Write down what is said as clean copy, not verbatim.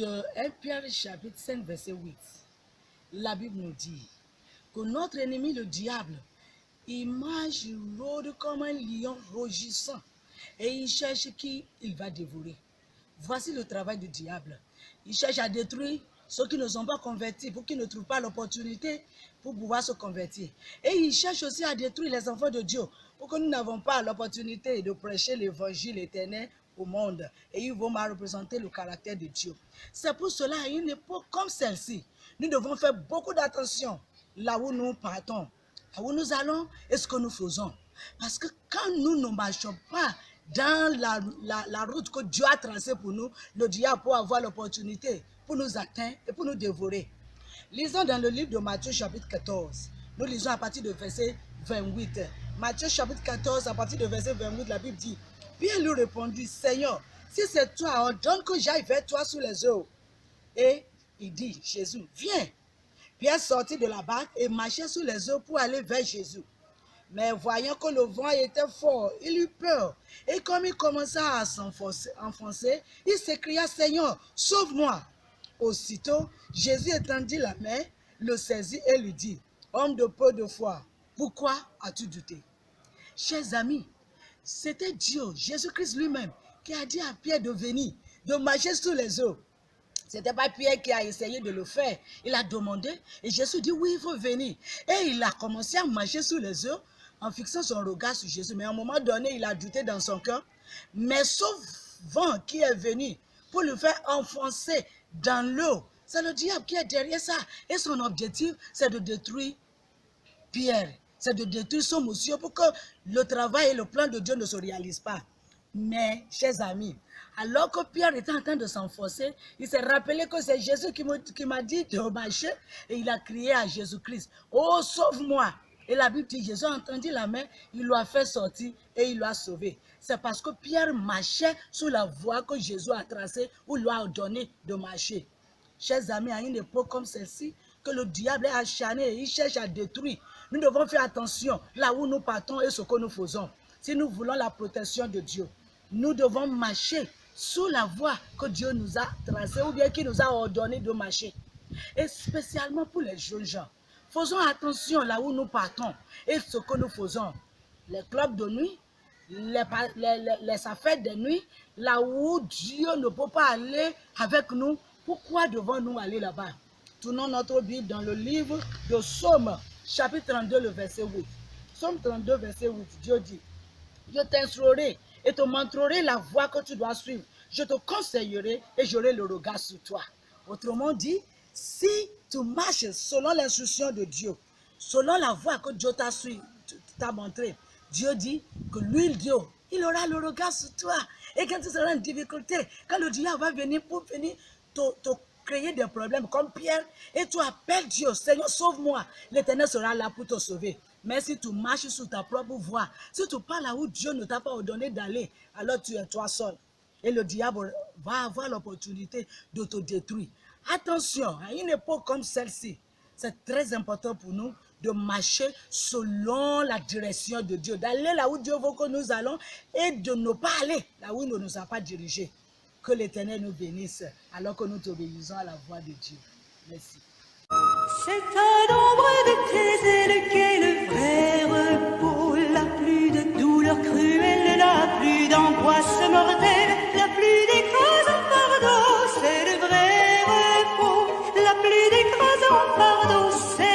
de 1 Pierre chapitre 5 verset 8, la Bible nous dit que notre ennemi le diable, il marche, il rôde comme un lion rugissant et il cherche qui il va dévorer. Voici le travail du diable. Il cherche à détruire ceux qui ne sont pas convertis pour qu'ils ne trouvent pas l'opportunité pour pouvoir se convertir. Et il cherche aussi à détruire les enfants de Dieu pour que nous n'avons pas l'opportunité de prêcher l'évangile éternel au monde. Et ils vont mal représenter le caractère de Dieu. C'est pour cela, à une époque comme celle-ci, nous devons faire beaucoup d'attention là où nous partons, là où nous allons et ce que nous faisons. Parce que quand nous ne marchons pas dans la route que Dieu a tracée pour nous, le diable peut avoir l'opportunité pour nous atteindre et pour nous dévorer. Lisons dans le livre de Matthieu chapitre 14. Nous lisons à partir de verset 28. Matthieu chapitre 14, à partir de verset 28, la Bible dit, Pierre lui répondit, Seigneur, si c'est toi, ordonne que j'aille vers toi sous les eaux. Et il dit, Jésus, viens. Pierre sortit de la barque et marchait sous les eaux pour aller vers Jésus. Mais voyant que le vent était fort, il eut peur. Et comme il commença à s'enfoncer, il s'écria, Seigneur, sauve-moi. Aussitôt, Jésus étendit la main, le saisit et lui dit, homme de peu de foi, pourquoi as-tu douté? Chers amis, c'était Dieu, Jésus-Christ lui-même, qui a dit à Pierre de venir, de marcher sous les eaux. Ce n'était pas Pierre qui a essayé de le faire. Il a demandé et Jésus dit, oui, il faut venir. Et il a commencé à marcher sous les eaux en fixant son regard sur Jésus. Mais à un moment donné, il a douté dans son cœur. Mais ce vent qui est venu pour le faire enfoncer dans l'eau, c'est le diable qui est derrière ça. Et son objectif, c'est de détruire Pierre. C'est de détruire son monsieur pour que le travail et le plan de Dieu ne se réalisent pas. Mais, chers amis, alors que Pierre était en train de s'enfoncer, il s'est rappelé que c'est Jésus qui m'a dit de marcher et il a crié à Jésus-Christ, « Oh, sauve-moi !» Et la Bible dit, Jésus a entendu la main, il l'a fait sortir et il l'a sauvé. C'est parce que Pierre marchait sur la voie que Jésus a tracée ou lui a ordonné de marcher. Chers amis, à une époque comme celle-ci, que le diable est acharné et il cherche à détruire, nous devons faire attention là où nous partons et ce que nous faisons. Si nous voulons la protection de Dieu, nous devons marcher sous la voie que Dieu nous a tracée ou bien qu'il nous a ordonné de marcher. Et spécialement pour les jeunes gens, faisons attention là où nous partons et ce que nous faisons. Les clubs de nuit, les affaires de nuit, là où Dieu ne peut pas aller avec nous, pourquoi devons-nous aller là-bas? Tournons notre Bible dans le livre de Psaume, chapitre 32, le verset 8. Psaume 32, verset 8, Dieu dit, je t'instruirai et te montrerai la voie que tu dois suivre. Je te conseillerai et j'aurai le regard sur toi. Autrement dit, si tu marches selon l'instruction de Dieu, selon la voie que Dieu t'a montré, Dieu dit que lui, Dieu, il aura le regard sur toi. Et quand tu seras en difficulté, quand le diable va venir pour venir te créer des problèmes comme Pierre, et tu appelles Dieu, Seigneur, sauve-moi, l'Éternel sera là pour te sauver. Mais si tu marches sur ta propre voie, si tu pars là où Dieu ne t'a pas ordonné d'aller, alors tu es toi seul. Et le diable va avoir l'opportunité de te détruire. Attention, à une époque comme celle-ci, c'est très important pour nous de marcher selon la direction de Dieu, d'aller là où Dieu veut que nous allons et de ne pas aller là où il ne nous a pas dirigés. Que l'Éternel nous bénisse alors que nous obéissons à la voix de Dieu. Merci. C'est à l'ombre de tes ailes qu'est le vrai repos, la plus de douleur cruelle, la plus d'angoisse mortelle, la plus d'écrasant fardeau, c'est le vrai repos, la plus d'écrasant fardeau, c'est